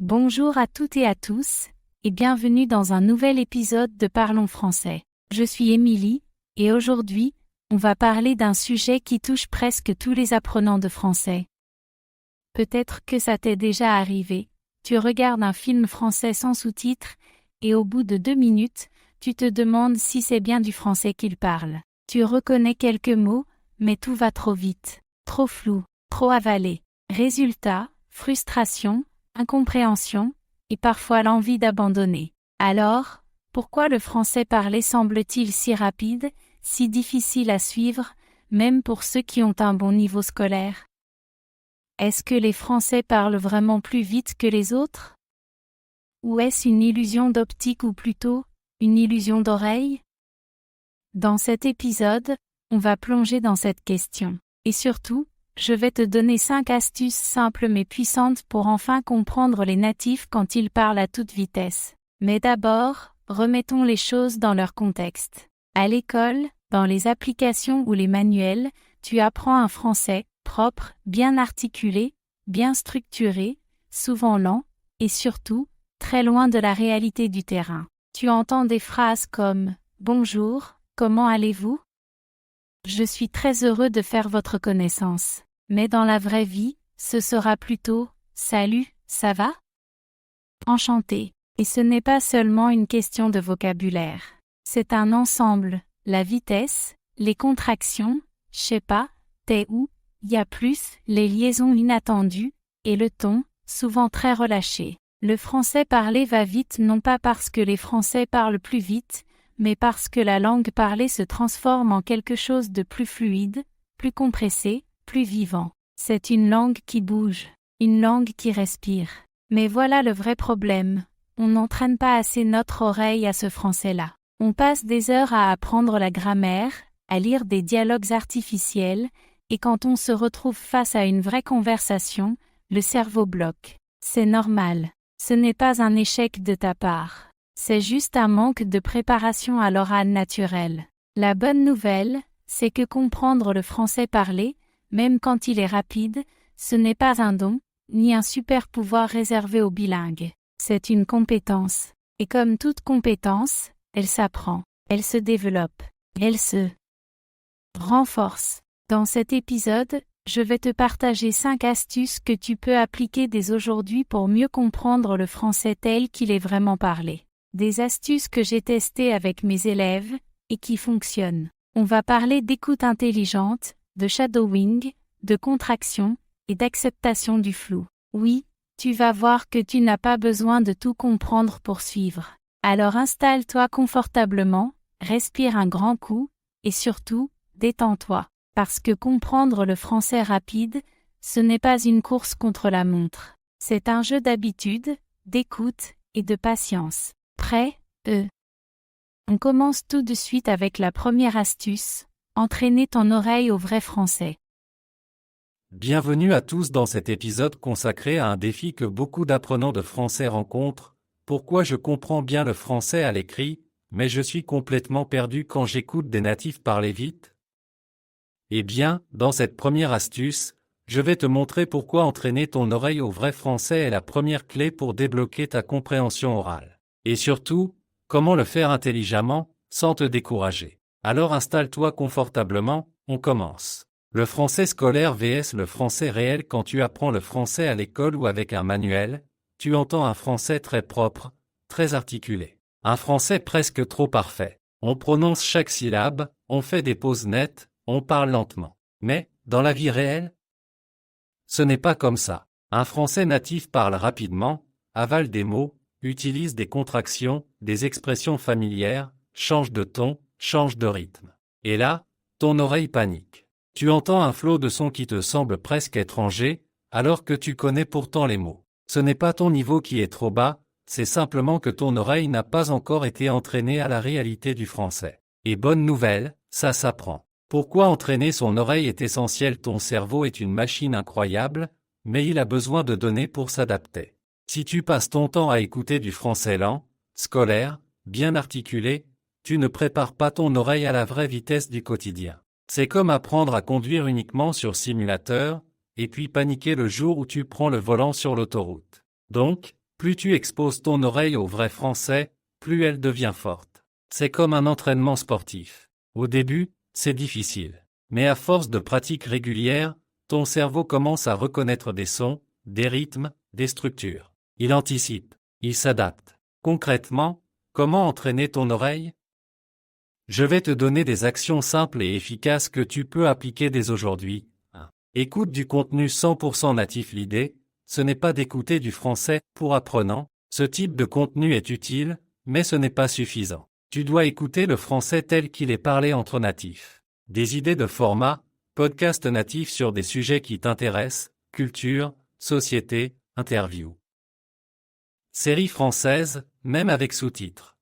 Bonjour à toutes et à tous, et bienvenue dans un nouvel épisode de Parlons français. Je suis Émilie, et aujourd'hui, on va parler d'un sujet qui touche presque tous les apprenants de français. Peut-être que ça t'est déjà arrivé, tu regardes un film français sans sous-titres, et au bout de 2 minutes, tu te demandes si c'est bien du français qu'il parle. Tu reconnais quelques mots, mais tout va trop vite, trop flou, trop avalé. Résultat, frustration, incompréhension, et parfois l'envie d'abandonner. Alors, pourquoi le français parlé semble-t-il si rapide, si difficile à suivre, même pour ceux qui ont un bon niveau scolaire? Est-ce que les Français parlent vraiment plus vite que les autres? Ou est-ce une illusion d'optique ou plutôt, une illusion d'oreille? Dans cet épisode, on va plonger dans cette question. Et surtout, je vais te donner 5 astuces simples mais puissantes pour enfin comprendre les natifs quand ils parlent à toute vitesse. Mais d'abord, remettons les choses dans leur contexte. À l'école, dans les applications ou les manuels, tu apprends un français propre, bien articulé, bien structuré, souvent lent, et surtout, très loin de la réalité du terrain. Tu entends des phrases comme « Bonjour, comment allez-vous ? Je suis très heureux de faire votre connaissance. » Mais dans la vraie vie, ce sera plutôt « Salut, ça va ? Enchanté ». Et ce n'est pas seulement une question de vocabulaire. C'est un ensemble, la vitesse, les contractions, je sais pas, t'es où, y a plus, les liaisons inattendues, et le ton, souvent très relâché. Le français parlé va vite non pas parce que les Français parlent plus vite, mais parce que la langue parlée se transforme en quelque chose de plus fluide, plus compressé, plus vivant. C'est une langue qui bouge, une langue qui respire. Mais voilà le vrai problème, on n'entraîne pas assez notre oreille à ce français-là. On passe des heures à apprendre la grammaire, à lire des dialogues artificiels, et quand on se retrouve face à une vraie conversation, le cerveau bloque. C'est normal, ce n'est pas un échec de ta part. C'est juste un manque de préparation à l'oral naturel. La bonne nouvelle, c'est que comprendre le français parlé, même quand il est rapide, ce n'est pas un don, ni un super pouvoir réservé aux bilingues. C'est une compétence. Et comme toute compétence, elle s'apprend, elle se développe, elle se renforce. Dans cet épisode, je vais te partager 5 astuces que tu peux appliquer dès aujourd'hui pour mieux comprendre le français tel qu'il est vraiment parlé. Des astuces que j'ai testées avec mes élèves, et qui fonctionnent. On va parler d'écoute intelligente, de shadowing, de contraction, et d'acceptation du flou. Oui, tu vas voir que tu n'as pas besoin de tout comprendre pour suivre. Alors installe-toi confortablement, respire un grand coup, et surtout, détends-toi. Parce que comprendre le français rapide, ce n'est pas une course contre la montre. C'est un jeu d'habitude, d'écoute, et de patience. Prêt? On commence tout de suite avec la première astuce, entraîner ton oreille au vrai français. Bienvenue à tous dans cet épisode consacré à un défi que beaucoup d'apprenants de français rencontrent. Pourquoi je comprends bien le français à l'écrit, mais je suis complètement perdu quand j'écoute des natifs parler vite? Eh bien, dans cette première astuce, je vais te montrer pourquoi entraîner ton oreille au vrai français est la première clé pour débloquer ta compréhension orale. Et surtout, comment le faire intelligemment, sans te décourager. Alors installe-toi confortablement, on commence. Le français scolaire vs le français réel. Quand tu apprends le français à l'école ou avec un manuel, tu entends un français très propre, très articulé. Un français presque trop parfait. On prononce chaque syllabe, on fait des pauses nettes, on parle lentement. Mais, dans la vie réelle, ce n'est pas comme ça. Un français natif parle rapidement, avale des mots, utilise des contractions, des expressions familières, change de ton, change de rythme. Et là, ton oreille panique. Tu entends un flot de sons qui te semble presque étranger, alors que tu connais pourtant les mots. Ce n'est pas ton niveau qui est trop bas, c'est simplement que ton oreille n'a pas encore été entraînée à la réalité du français. Et bonne nouvelle, ça s'apprend. Pourquoi entraîner son oreille est essentiel? Ton cerveau est une machine incroyable, mais il a besoin de données pour s'adapter. Si tu passes ton temps à écouter du français lent, scolaire, bien articulé, tu ne prépares pas ton oreille à la vraie vitesse du quotidien. C'est comme apprendre à conduire uniquement sur simulateur, et puis paniquer le jour où tu prends le volant sur l'autoroute. Donc, Plus tu exposes ton oreille au vrai français, plus elle devient forte. C'est comme un entraînement sportif. Au début, c'est difficile. Mais à force de pratique régulière, ton cerveau commence à reconnaître des sons, des rythmes, des structures. Il anticipe, il s'adapte. Concrètement, comment entraîner ton oreille? Je vais te donner des actions simples et efficaces que tu peux appliquer dès aujourd'hui. 1. Écoute du contenu 100% natif. L'idée, ce n'est pas d'écouter du français pour apprenants. Ce type de contenu est utile, mais ce n'est pas suffisant. Tu dois écouter le français tel qu'il est parlé entre natifs. Des idées de format, podcast natif sur des sujets qui t'intéressent, culture, société, interview. Séries françaises, même avec sous-titres.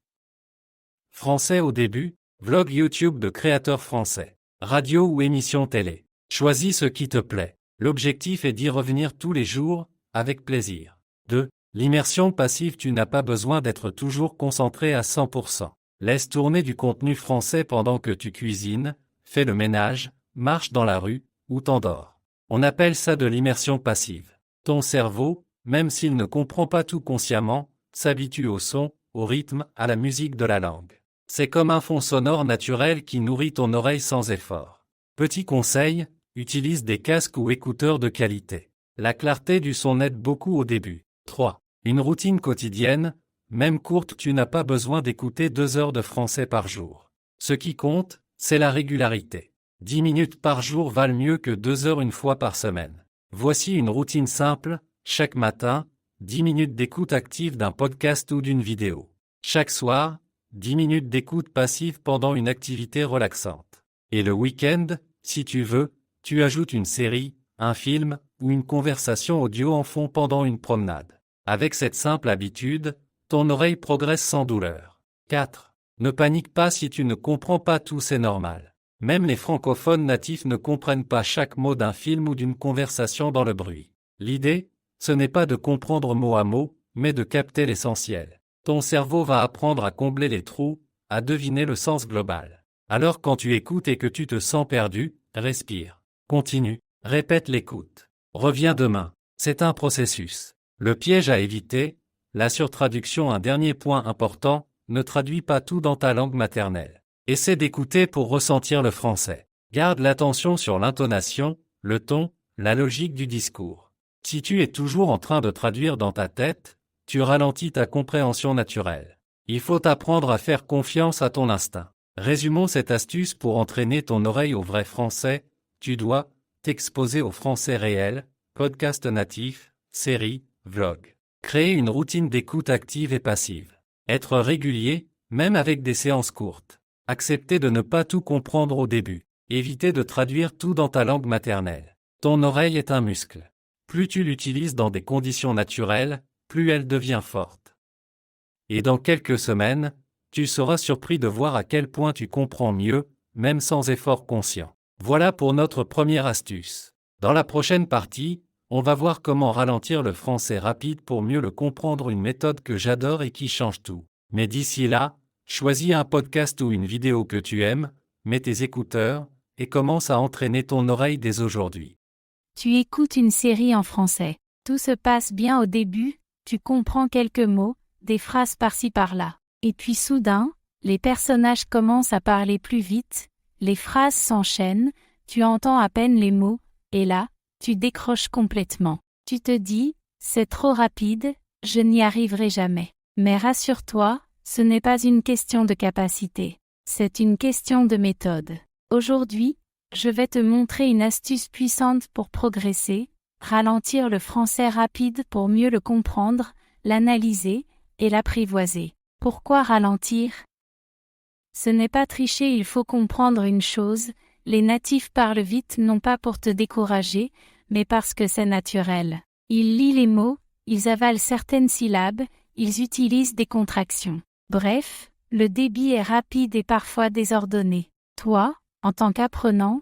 Français au début, vlog YouTube de créateurs français, radio ou émission télé. Choisis ce qui te plaît. L'objectif est d'y revenir tous les jours, avec plaisir. 2. L'immersion passive. Tu n'as pas besoin d'être toujours concentré à 100%. Laisse tourner du contenu français pendant que tu cuisines, fais le ménage, marche dans la rue, ou t'endors. On appelle ça de l'immersion passive. Ton cerveau, même s'il ne comprend pas tout consciemment, s'habitue au son, au rythme, à la musique de la langue. C'est comme un fond sonore naturel qui nourrit ton oreille sans effort. Petit conseil, utilise des casques ou écouteurs de qualité. La clarté du son aide beaucoup au début. 3. Une routine quotidienne, même courte. Tu n'as pas besoin d'écouter 2 heures de français par jour. Ce qui compte, c'est la régularité. 10 minutes par jour valent mieux que 2 heures une fois par semaine. Voici une routine simple, chaque matin, 10 minutes d'écoute active d'un podcast ou d'une vidéo. Chaque soir, 10 minutes d'écoute passive pendant une activité relaxante. Et le week-end, si tu veux, tu ajoutes une série, un film, ou une conversation audio en fond pendant une promenade. Avec cette simple habitude, ton oreille progresse sans douleur. 4. Ne panique pas si tu ne comprends pas tout, c'est normal. Même les francophones natifs ne comprennent pas chaque mot d'un film ou d'une conversation dans le bruit. L'idée, ce n'est pas de comprendre mot à mot, mais de capter l'essentiel. Ton cerveau va apprendre à combler les trous, à deviner le sens global. Alors quand tu écoutes et que tu te sens perdu, respire. Continue, répète l'écoute. Reviens demain. C'est un processus. Le piège à éviter, la surtraduction. Un dernier point important, ne traduis pas tout dans ta langue maternelle. Essaie d'écouter pour ressentir le français. Garde l'attention sur l'intonation, le ton, la logique du discours. Si tu es toujours en train de traduire dans ta tête, tu ralentis ta compréhension naturelle. Il faut apprendre à faire confiance à ton instinct. Résumons cette astuce pour entraîner ton oreille au vrai français. Tu dois t'exposer au français réel, podcast natif, série, vlog. Créer une routine d'écoute active et passive. Être régulier, même avec des séances courtes. Accepter de ne pas tout comprendre au début. Éviter de traduire tout dans ta langue maternelle. Ton oreille est un muscle. Plus tu l'utilises dans des conditions naturelles, plus elle devient forte. Et dans quelques semaines, tu seras surpris de voir à quel point tu comprends mieux, même sans effort conscient. Voilà pour notre première astuce. Dans la prochaine partie, on va voir comment ralentir le français rapide pour mieux le comprendre, une méthode que j'adore et qui change tout. Mais d'ici là, choisis un podcast ou une vidéo que tu aimes, mets tes écouteurs, et commence à entraîner ton oreille dès aujourd'hui. Tu écoutes une série en français. Tout se passe bien au début, tu comprends quelques mots, des phrases par-ci par-là. Et puis soudain, les personnages commencent à parler plus vite, les phrases s'enchaînent, tu entends à peine les mots, et là, tu décroches complètement. Tu te dis, c'est trop rapide, je n'y arriverai jamais. Mais rassure-toi, ce n'est pas une question de capacité, c'est une question de méthode. Aujourd'hui, je vais te montrer une astuce puissante pour progresser, ralentir le français rapide pour mieux le comprendre, l'analyser et l'apprivoiser. Pourquoi ralentir? Ce n'est pas tricher, il faut comprendre une chose, les natifs parlent vite non pas pour te décourager, mais parce que c'est naturel. Ils lisent les mots, ils avalent certaines syllabes, ils utilisent des contractions. Bref, le débit est rapide et parfois désordonné. Toi, en tant qu'apprenant,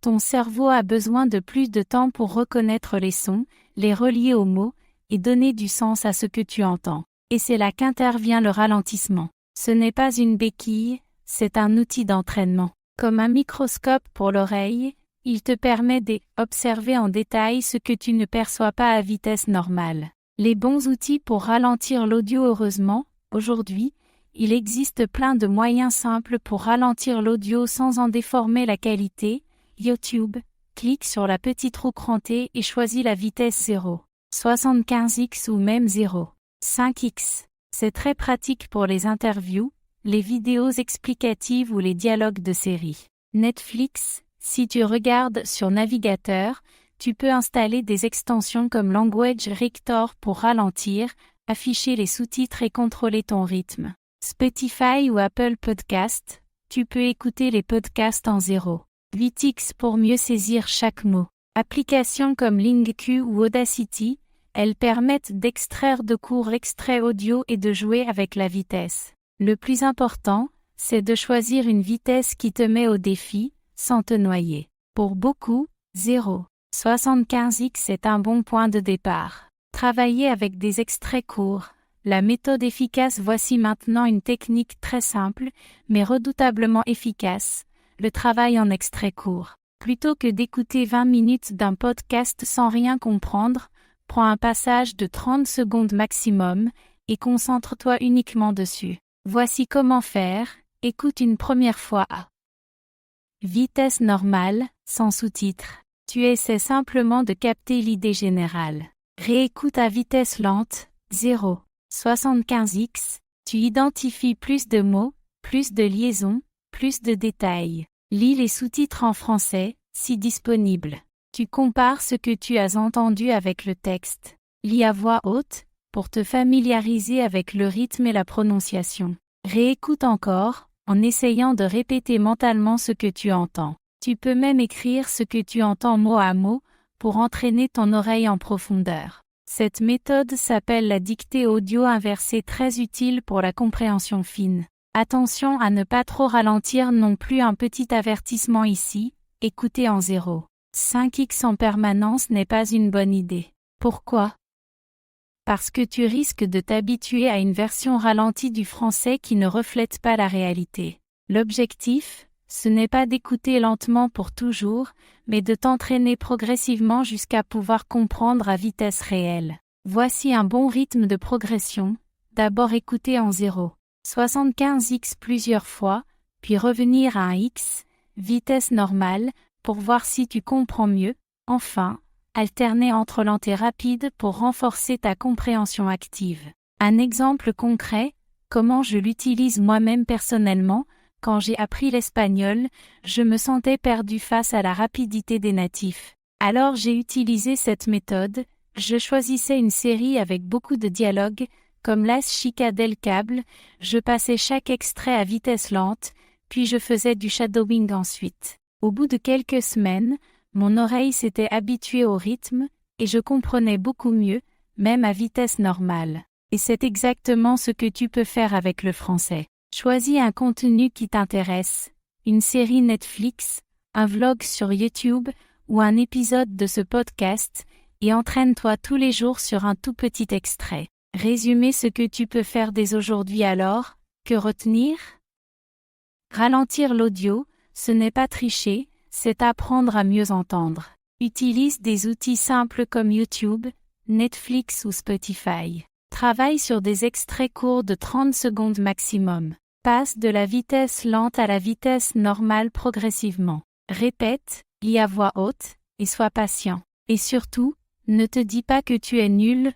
ton cerveau a besoin de plus de temps pour reconnaître les sons, les relier aux mots, et donner du sens à ce que tu entends. Et c'est là qu'intervient le ralentissement. Ce n'est pas une béquille, c'est un outil d'entraînement. Comme un microscope pour l'oreille, il te permet d'observer en détail ce que tu ne perçois pas à vitesse normale. Les bons outils pour ralentir l'audio. Heureusement, aujourd'hui, il existe plein de moyens simples pour ralentir l'audio sans en déformer la qualité. YouTube, clique sur la petite roue crantée et choisis la vitesse 0, 75x ou même 0,5x. C'est très pratique pour les interviews, les vidéos explicatives ou les dialogues de série. Netflix, si tu regardes sur navigateur, tu peux installer des extensions comme Language Rector pour ralentir, afficher les sous-titres et contrôler ton rythme. Spotify ou Apple Podcast, tu peux écouter les podcasts en 0,8x pour mieux saisir chaque mot. Applications comme LingQ ou Audacity, elles permettent d'extraire de courts extraits audio et de jouer avec la vitesse. Le plus important, c'est de choisir une vitesse qui te met au défi, sans te noyer. Pour beaucoup, 0,75x est un bon point de départ. Travailler avec des extraits courts. La méthode efficace. Voici maintenant une technique très simple, mais redoutablement efficace, le travail en extrait court. Plutôt que d'écouter 20 minutes d'un podcast sans rien comprendre, prends un passage de 30 secondes maximum, et concentre-toi uniquement dessus. Voici comment faire. Écoute une première fois à vitesse normale, sans sous-titres. Tu essaies simplement de capter l'idée générale. Réécoute à vitesse lente, 0,75x. Tu identifies plus de mots, plus de liaisons, plus de détails. Lis les sous-titres en français, si disponible. Tu compares ce que tu as entendu avec le texte. Lis à voix haute, pour te familiariser avec le rythme et la prononciation. Réécoute encore, en essayant de répéter mentalement ce que tu entends. Tu peux même écrire ce que tu entends mot à mot, pour entraîner ton oreille en profondeur. Cette méthode s'appelle la dictée audio inversée, très utile pour la compréhension fine. Attention à ne pas trop ralentir non plus. Un petit avertissement ici, écouter en 0,5x en permanence n'est pas une bonne idée. Pourquoi ? Parce que tu risques de t'habituer à une version ralentie du français qui ne reflète pas la réalité. L'objectif, ce n'est pas d'écouter lentement pour toujours, mais de t'entraîner progressivement jusqu'à pouvoir comprendre à vitesse réelle. Voici un bon rythme de progression. D'abord écouter en 0,75x plusieurs fois, puis revenir à un x, vitesse normale, pour voir si tu comprends mieux. Enfin, alterner entre lent et rapide pour renforcer ta compréhension active. Un exemple concret, comment je l'utilise moi-même personnellement. Quand j'ai appris l'espagnol, je me sentais perdu face à la rapidité des natifs. Alors j'ai utilisé cette méthode, je choisissais une série avec beaucoup de dialogues, comme Las Chicas del Cable, je passais chaque extrait à vitesse lente, puis je faisais du shadowing ensuite. Au bout de quelques semaines, mon oreille s'était habituée au rythme, et je comprenais beaucoup mieux, même à vitesse normale. Et c'est exactement ce que tu peux faire avec le français. Choisis un contenu qui t'intéresse, une série Netflix, un vlog sur YouTube, ou un épisode de ce podcast, et entraîne-toi tous les jours sur un tout petit extrait. Résumer ce que tu peux faire dès aujourd'hui. Alors, que retenir ? Ralentir l'audio, ce n'est pas tricher, c'est apprendre à mieux entendre. Utilise des outils simples comme YouTube, Netflix ou Spotify. Travaille sur des extraits courts de 30 secondes maximum. Passe de la vitesse lente à la vitesse normale progressivement. Répète, lis à voix haute, et sois patient. Et surtout, ne te dis pas que tu es nul,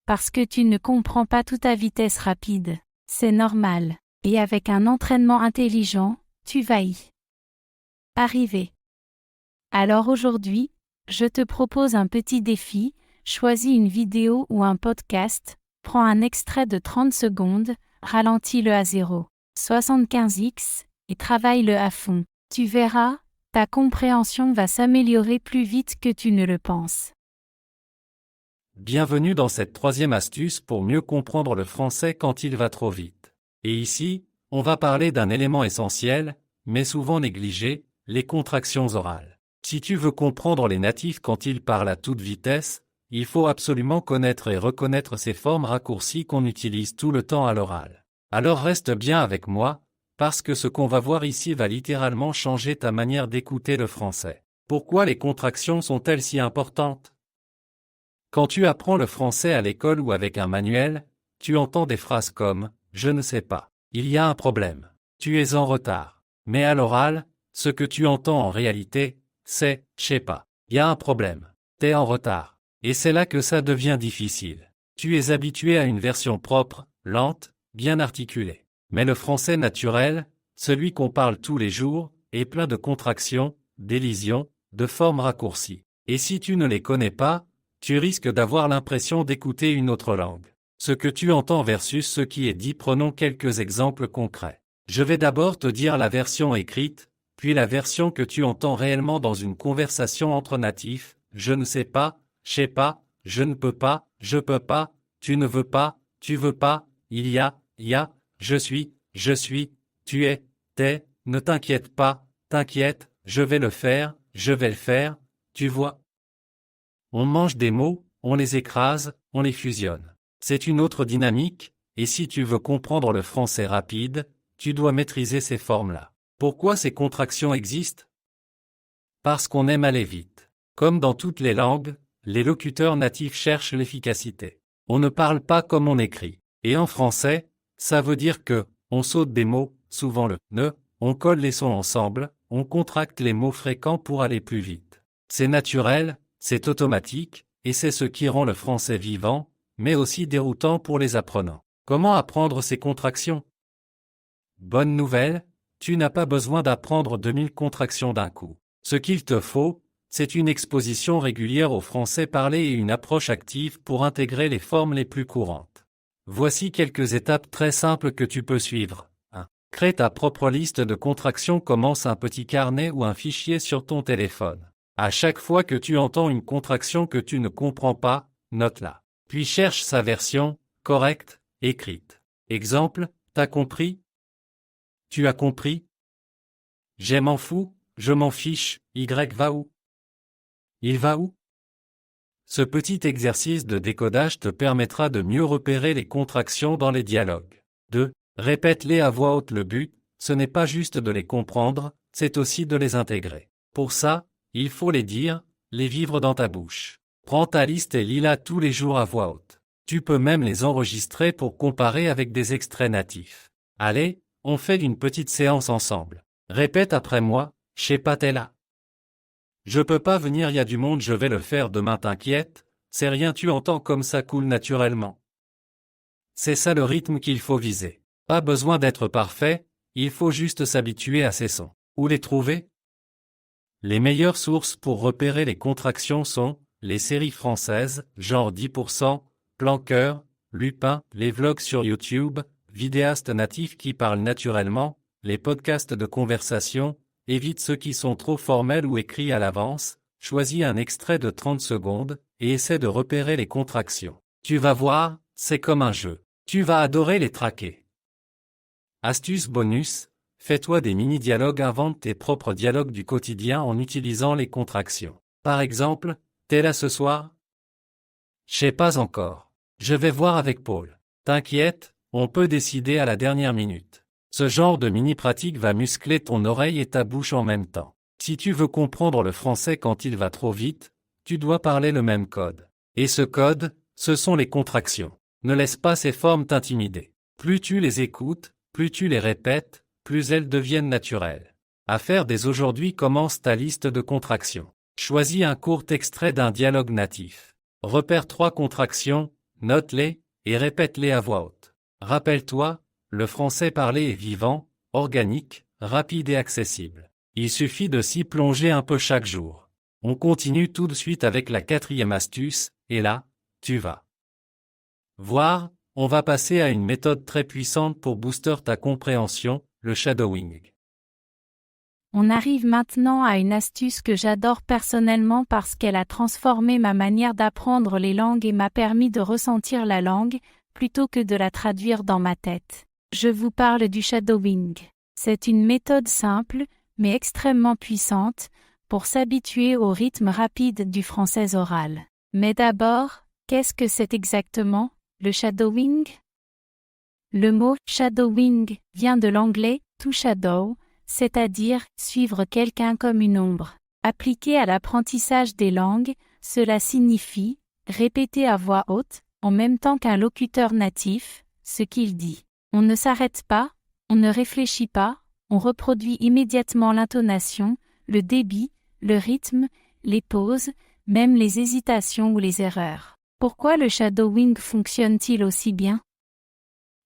parce que tu ne comprends pas tout à vitesse rapide. C'est normal. Et avec un entraînement intelligent, tu vas y arriver. Alors aujourd'hui, je te propose un petit défi. Choisis une vidéo ou un podcast, prends un extrait de 30 secondes, ralentis-le à 0,75x et travaille-le à fond. Tu verras, ta compréhension va s'améliorer plus vite que tu ne le penses. Bienvenue dans cette troisième astuce pour mieux comprendre le français quand il va trop vite. Et ici, on va parler d'un élément essentiel, mais souvent négligé, les contractions orales. Si tu veux comprendre les natifs quand ils parlent à toute vitesse, il faut absolument connaître et reconnaître ces formes raccourcies qu'on utilise tout le temps à l'oral. Alors reste bien avec moi, parce que ce qu'on va voir ici va littéralement changer ta manière d'écouter le français. Pourquoi les contractions sont-elles si importantes ? Quand tu apprends le français à l'école ou avec un manuel, tu entends des phrases comme « je ne sais pas »,« il y a un problème »,« tu es en retard ». Mais à l'oral, ce que tu entends en réalité, c'est « je sais pas »,« il y a un problème »,« t'es en retard ». Et c'est là que ça devient difficile. Tu es habitué à une version propre, lente, bien articulée. Mais le français naturel, celui qu'on parle tous les jours, est plein de contractions, d'élisions, de formes raccourcies. Et si tu ne les connais pas, tu risques d'avoir l'impression d'écouter une autre langue. Ce que tu entends versus ce qui est dit. Prenons quelques exemples concrets. Je vais d'abord te dire la version écrite, puis la version que tu entends réellement dans une conversation entre natifs. Je ne sais pas, je sais pas, je ne peux pas, je peux pas, tu ne veux pas, tu veux pas, il y a, je suis, tu es, t'es, ne t'inquiète pas, t'inquiète, je vais le faire, tu vois. On mange des mots, on les écrase, on les fusionne. C'est une autre dynamique, et si tu veux comprendre le français rapide, tu dois maîtriser ces formes-là. Pourquoi ces contractions existent? Parce qu'on aime aller vite. Comme dans toutes les langues, les locuteurs natifs cherchent l'efficacité. On ne parle pas comme on écrit. Et en français, ça veut dire que, on saute des mots, souvent le « ne », on colle les sons ensemble, on contracte les mots fréquents pour aller plus vite. C'est naturel, c'est automatique, et c'est ce qui rend le français vivant, mais aussi déroutant pour les apprenants. Comment apprendre ces contractions? Bonne nouvelle, tu n'as pas besoin d'apprendre 2000 contractions d'un coup. Ce qu'il te faut, c'est une exposition régulière au français parlé et une approche active pour intégrer les formes les plus courantes. Voici quelques étapes très simples que tu peux suivre. 1. Crée ta propre liste de contractions. Commence un petit carnet ou un fichier sur ton téléphone. À chaque fois que tu entends une contraction que tu ne comprends pas, note-la. Puis cherche sa version, correcte, écrite. Exemple, t'as compris? Tu as compris? J'ai m'en fous, je m'en fiche, Y va où? Il va où? Ce petit exercice de décodage te permettra de mieux repérer les contractions dans les dialogues. 2. Répète-les à voix haute. Le but, ce n'est pas juste de les comprendre, c'est aussi de les intégrer. Pour ça, il faut les dire, les vivre dans ta bouche. Prends ta liste et lis-la tous les jours à voix haute. Tu peux même les enregistrer pour comparer avec des extraits natifs. Allez, on fait une petite séance ensemble. Répète après moi, je sais pas, t'es là. Je peux pas venir, y a du monde, je vais le faire demain, t'inquiète, c'est rien, tu entends comme ça coule naturellement. C'est ça le rythme qu'il faut viser. Pas besoin d'être parfait, il faut juste s'habituer à ces sons. Où les trouver? Les meilleures sources pour repérer les contractions sont les séries françaises, genre 10%, Planqueur, Lupin, les vlogs sur YouTube, vidéastes natifs qui parlent naturellement, les podcasts de conversation. Évite ceux qui sont trop formels ou écrits à l'avance, choisis un extrait de 30 secondes, et essaie de repérer les contractions. Tu vas voir, c'est comme un jeu. Tu vas adorer les traquer. Astuce bonus, fais-toi des mini-dialogues, invente tes propres dialogues du quotidien en utilisant les contractions. Par exemple, t'es là ce soir? Je sais pas encore. Je vais voir avec Paul. T'inquiète, on peut décider à la dernière minute. Ce genre de mini-pratique va muscler ton oreille et ta bouche en même temps. Si tu veux comprendre le français quand il va trop vite, tu dois parler le même code. Et ce code, ce sont les contractions. Ne laisse pas ces formes t'intimider. Plus tu les écoutes, plus tu les répètes, plus elles deviennent naturelles. À faire dès aujourd'hui, commence ta liste de contractions. Choisis un court extrait d'un dialogue natif. Repère 3 contractions, note-les, et répète-les à voix haute. Rappelle-toi, le français parlé est vivant, organique, rapide et accessible. Il suffit de s'y plonger un peu chaque jour. On continue tout de suite avec la 4e astuce, et là, tu vas voir, on va passer à une méthode très puissante pour booster ta compréhension, le shadowing. On arrive maintenant à une astuce que j'adore personnellement parce qu'elle a transformé ma manière d'apprendre les langues et m'a permis de ressentir la langue, plutôt que de la traduire dans ma tête. Je vous parle du shadowing. C'est une méthode simple, mais extrêmement puissante, pour s'habituer au rythme rapide du français oral. Mais d'abord, qu'est-ce que c'est exactement, le shadowing? Le mot « shadowing » vient de l'anglais « to shadow », c'est-à-dire suivre quelqu'un comme une ombre. Appliqué à l'apprentissage des langues, cela signifie répétez à voix haute, en même temps qu'un locuteur natif, ce qu'il dit. On ne s'arrête pas, on ne réfléchit pas, on reproduit immédiatement l'intonation, le débit, le rythme, les pauses, même les hésitations ou les erreurs. Pourquoi le shadowing fonctionne-t-il aussi bien?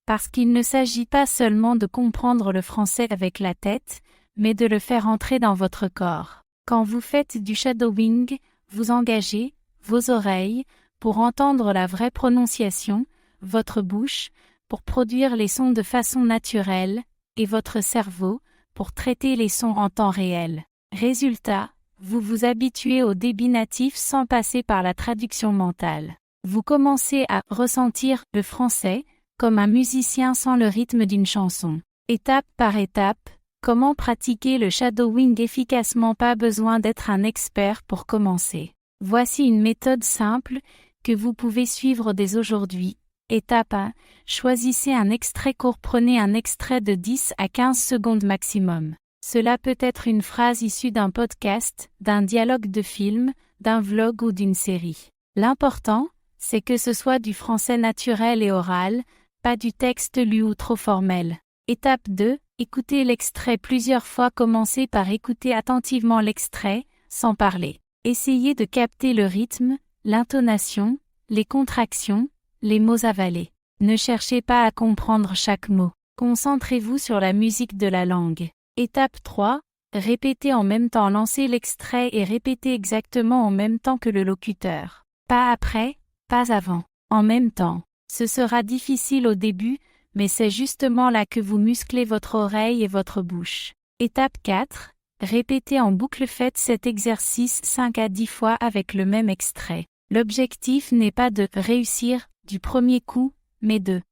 Parce qu'il ne s'agit pas seulement de comprendre le français avec la tête, mais de le faire entrer dans votre corps. Quand vous faites du shadowing, vous engagez vos oreilles pour entendre la vraie prononciation, votre bouche pour produire les sons de façon naturelle, et votre cerveau pour traiter les sons en temps réel. Résultat, vous vous habituez au débit natif sans passer par la traduction mentale. Vous commencez à ressentir le français comme un musicien sans le rythme d'une chanson. Étape par étape, comment pratiquer le shadowing efficacement? Pas besoin d'être un expert pour commencer. Voici une méthode simple que vous pouvez suivre dès aujourd'hui. Étape 1. Choisissez un extrait court. Prenez un extrait de 10 à 15 secondes maximum. Cela peut être une phrase issue d'un podcast, d'un dialogue de film, d'un vlog ou d'une série. L'important, c'est que ce soit du français naturel et oral, pas du texte lu ou trop formel. Étape 2. Écoutez l'extrait plusieurs fois. Commencez par écouter attentivement l'extrait, sans parler. Essayez de capter le rythme, l'intonation, les contractions, les mots avalés. Ne cherchez pas à comprendre chaque mot. Concentrez-vous sur la musique de la langue. Étape 3. Répétez en même temps. Lancez l'extrait et répétez exactement en même temps que le locuteur. Pas après, pas avant. En même temps. Ce sera difficile au début, mais c'est justement là que vous musclez votre oreille et votre bouche. Étape 4. Répétez en boucle. Faites cet exercice 5 à 10 fois avec le même extrait. L'objectif n'est pas de réussir du premier coup, mais de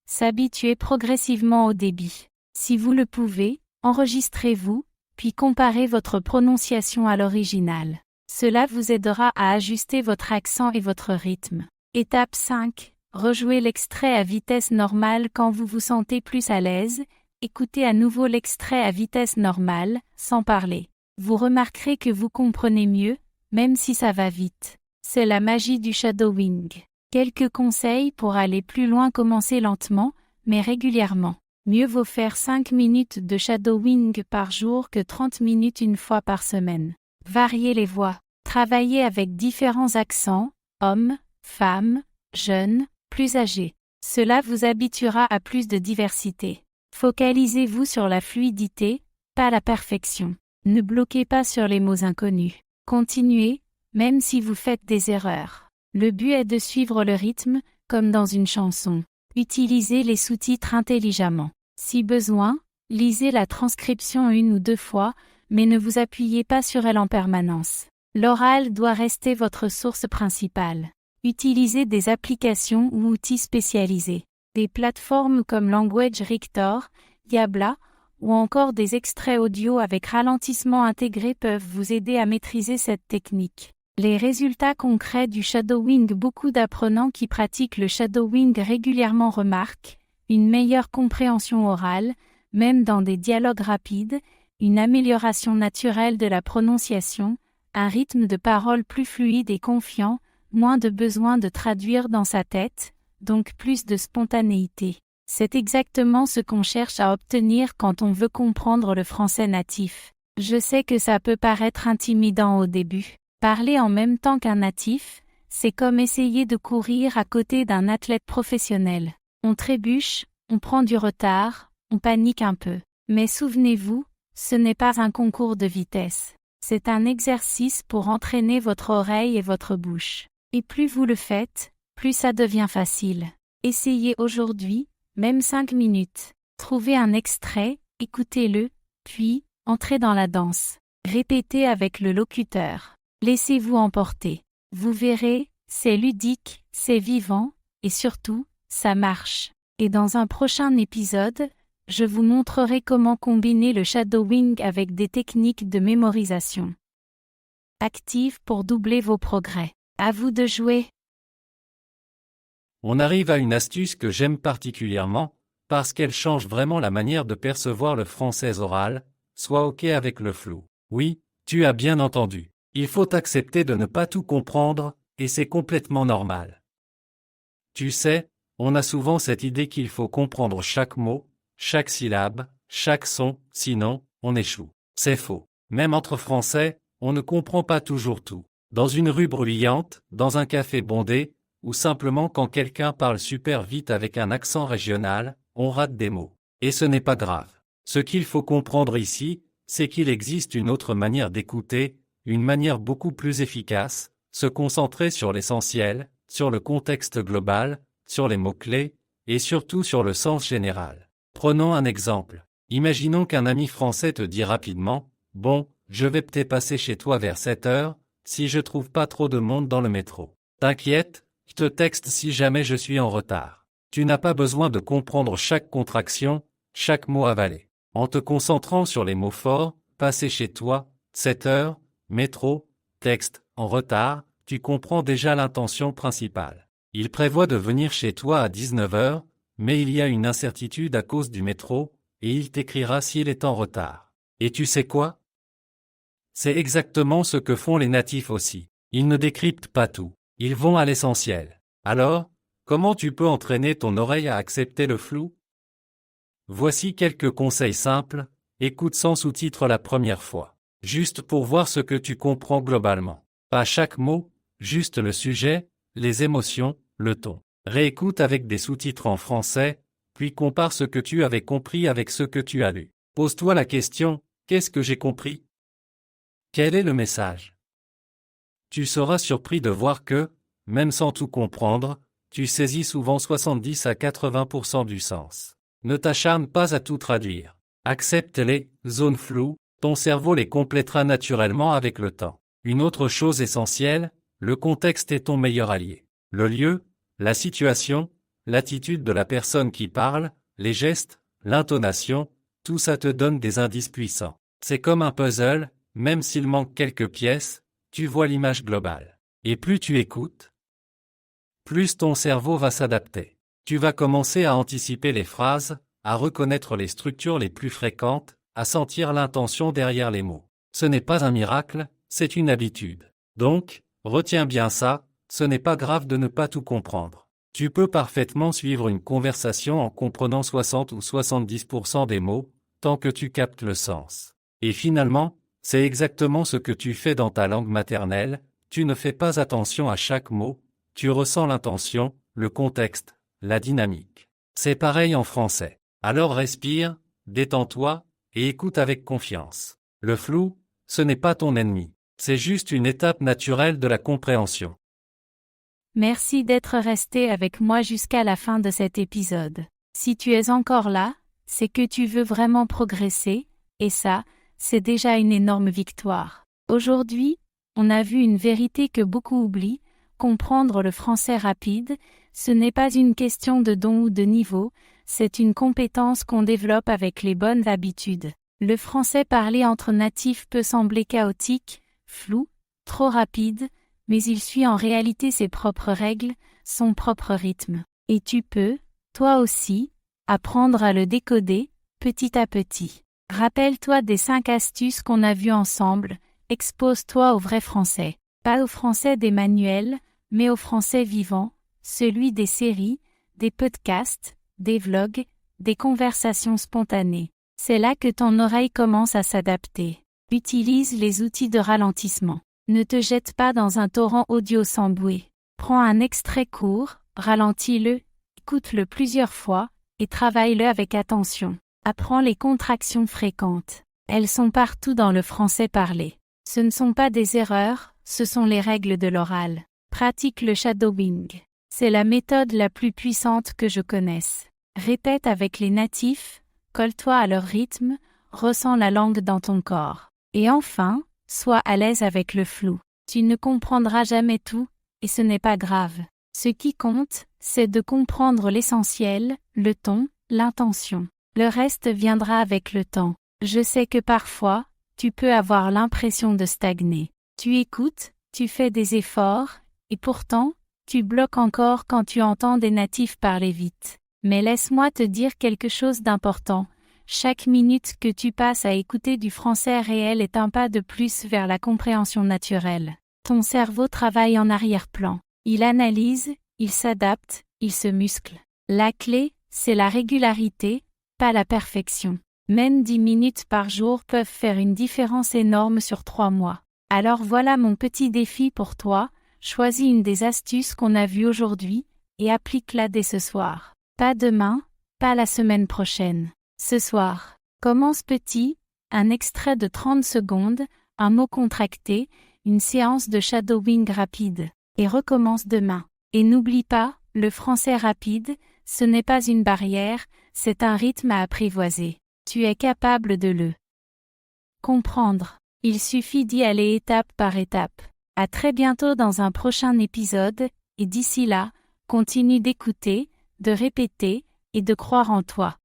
s'habituer progressivement au débit. Si vous le pouvez, enregistrez-vous, puis comparez votre prononciation à l'original. Cela vous aidera à ajuster votre accent et votre rythme. Étape 5. Rejouez l'extrait à vitesse normale quand vous vous sentez plus à l'aise. Écoutez à nouveau l'extrait à vitesse normale, sans parler. Vous remarquerez que vous comprenez mieux, même si ça va vite. C'est la magie du shadowing. Quelques conseils pour aller plus loin. Commencez lentement, mais régulièrement. Mieux vaut faire 5 minutes de shadowing par jour que 30 minutes une fois par semaine. Variez les voix. Travaillez avec différents accents, hommes, femmes, jeunes, plus âgés. Cela vous habituera à plus de diversité. Focalisez-vous sur la fluidité, pas la perfection. Ne bloquez pas sur les mots inconnus. Continuez, même si vous faites des erreurs. Le but est de suivre le rythme, comme dans une chanson. Utilisez les sous-titres intelligemment. Si besoin, lisez la transcription 1 ou 2 fois, mais ne vous appuyez pas sur elle en permanence. L'oral doit rester votre source principale. Utilisez des applications ou outils spécialisés. Des plateformes comme Language Rector, Yabla, ou encore des extraits audio avec ralentissement intégré peuvent vous aider à maîtriser cette technique. Les résultats concrets du shadowing. Beaucoup d'apprenants qui pratiquent le shadowing régulièrement remarquent une meilleure compréhension orale, même dans des dialogues rapides, une amélioration naturelle de la prononciation, un rythme de parole plus fluide et confiant, moins de besoin de traduire dans sa tête, donc plus de spontanéité. C'est exactement ce qu'on cherche à obtenir quand on veut comprendre le français natif. Je sais que ça peut paraître intimidant au début. Parler en même temps qu'un natif, c'est comme essayer de courir à côté d'un athlète professionnel. On trébuche, on prend du retard, on panique un peu. Mais souvenez-vous, ce n'est pas un concours de vitesse. C'est un exercice pour entraîner votre oreille et votre bouche. Et plus vous le faites, plus ça devient facile. Essayez aujourd'hui, même 5 minutes. Trouvez un extrait, écoutez-le, puis, entrez dans la danse. Répétez avec le locuteur. Laissez-vous emporter. Vous verrez, c'est ludique, c'est vivant, et surtout, ça marche. Et dans un prochain épisode, je vous montrerai comment combiner le shadowing avec des techniques de mémorisation active pour doubler vos progrès. À vous de jouer. On arrive à une astuce que j'aime particulièrement, parce qu'elle change vraiment la manière de percevoir le français oral, sois OK avec le flou. Oui, tu as bien entendu. Il faut accepter de ne pas tout comprendre, et c'est complètement normal. Tu sais, on a souvent cette idée qu'il faut comprendre chaque mot, chaque syllabe, chaque son, sinon, on échoue. C'est faux. Même entre Français, on ne comprend pas toujours tout. Dans une rue bruyante, dans un café bondé, ou simplement quand quelqu'un parle super vite avec un accent régional, on rate des mots. Et ce n'est pas grave. Ce qu'il faut comprendre ici, c'est qu'il existe une autre manière d'écouter, une manière beaucoup plus efficace, se concentrer sur l'essentiel, sur le contexte global, sur les mots-clés, et surtout sur le sens général. Prenons un exemple. Imaginons qu'un ami français te dit rapidement « Bon, je vais peut-être passer chez toi vers 7 heures, si je trouve pas trop de monde dans le métro. T'inquiète, je te texte si jamais je suis en retard. » Tu n'as pas besoin de comprendre chaque contraction, chaque mot avalé. En te concentrant sur les mots forts, passer chez toi, 7 heures, métro, texte, en retard, tu comprends déjà l'intention principale. Il prévoit de venir chez toi à 19 heures, mais il y a une incertitude à cause du métro, et il t'écrira s'il est en retard. Et tu sais quoi? C'est exactement ce que font les natifs aussi. Ils ne décryptent pas tout. Ils vont à l'essentiel. Alors, comment tu peux entraîner ton oreille à accepter le flou? Voici quelques conseils simples. Écoute sans sous-titres la première fois. Juste pour voir ce que tu comprends globalement. Pas chaque mot, juste le sujet, les émotions, le ton. Réécoute avec des sous-titres en français, puis compare ce que tu avais compris avec ce que tu as lu. Pose-toi la question, qu'est-ce que j'ai compris? Quel est le message? Tu seras surpris de voir que, même sans tout comprendre, tu saisis souvent 70 à 80% du sens. Ne t'acharne pas à tout traduire. Accepte les zones floues, ton cerveau les complétera naturellement avec le temps. Une autre chose essentielle, le contexte est ton meilleur allié. Le lieu, la situation, l'attitude de la personne qui parle, les gestes, l'intonation, tout ça te donne des indices puissants. C'est comme un puzzle, même s'il manque quelques pièces, tu vois l'image globale. Et plus tu écoutes, plus ton cerveau va s'adapter. Tu vas commencer à anticiper les phrases, à reconnaître les structures les plus fréquentes, à sentir l'intention derrière les mots. Ce n'est pas un miracle, c'est une habitude. Donc, retiens bien ça, ce n'est pas grave de ne pas tout comprendre. Tu peux parfaitement suivre une conversation en comprenant 60 ou 70% des mots, tant que tu captes le sens. Et finalement, c'est exactement ce que tu fais dans ta langue maternelle, tu ne fais pas attention à chaque mot, tu ressens l'intention, le contexte, la dynamique. C'est pareil en français. Alors respire, détends-toi, et écoute avec confiance. Le flou, ce n'est pas ton ennemi, c'est juste une étape naturelle de la compréhension. Merci d'être resté avec moi jusqu'à la fin de cet épisode. Si tu es encore là, c'est que tu veux vraiment progresser, et ça, c'est déjà une énorme victoire. Aujourd'hui, on a vu une vérité que beaucoup oublient, comprendre le français rapide, ce n'est pas une question de don ou de niveau, c'est une compétence qu'on développe avec les bonnes habitudes. Le français parlé entre natifs peut sembler chaotique, flou, trop rapide, mais il suit en réalité ses propres règles, son propre rythme. Et tu peux, toi aussi, apprendre à le décoder, petit à petit. Rappelle-toi des 5 astuces qu'on a vues ensemble, expose-toi au vrai français. Pas au français des manuels, mais au français vivant, celui des séries, des podcasts, des vlogs, des conversations spontanées. C'est là que ton oreille commence à s'adapter. Utilise les outils de ralentissement. Ne te jette pas dans un torrent audio sans bouée. Prends un extrait court, ralentis-le, écoute-le plusieurs fois, et travaille-le avec attention. Apprends les contractions fréquentes. Elles sont partout dans le français parlé. Ce ne sont pas des erreurs, ce sont les règles de l'oral. Pratique le shadowing. C'est la méthode la plus puissante que je connaisse. Répète avec les natifs, colle-toi à leur rythme, ressens la langue dans ton corps. Et enfin, sois à l'aise avec le flou. Tu ne comprendras jamais tout, et ce n'est pas grave. Ce qui compte, c'est de comprendre l'essentiel, le ton, l'intention. Le reste viendra avec le temps. Je sais que parfois, tu peux avoir l'impression de stagner. Tu écoutes, tu fais des efforts, et pourtant, tu bloques encore quand tu entends des natifs parler vite. Mais laisse-moi te dire quelque chose d'important. Chaque minute que tu passes à écouter du français réel est un pas de plus vers la compréhension naturelle. Ton cerveau travaille en arrière-plan. Il analyse, il s'adapte, il se muscle. La clé, c'est la régularité, pas la perfection. Même 10 minutes par jour peuvent faire une différence énorme sur 3 mois. Alors voilà mon petit défi pour toi, choisis une des astuces qu'on a vues aujourd'hui, et applique-la dès ce soir. Pas demain, pas la semaine prochaine. Ce soir. Commence petit, un extrait de 30 secondes, un mot contracté, une séance de shadowing rapide. Et recommence demain. Et n'oublie pas, le français rapide, ce n'est pas une barrière, c'est un rythme à apprivoiser. Tu es capable de le comprendre. Il suffit d'y aller étape par étape. À très bientôt dans un prochain épisode, et d'ici là, continue d'écouter, de répéter, et de croire en toi.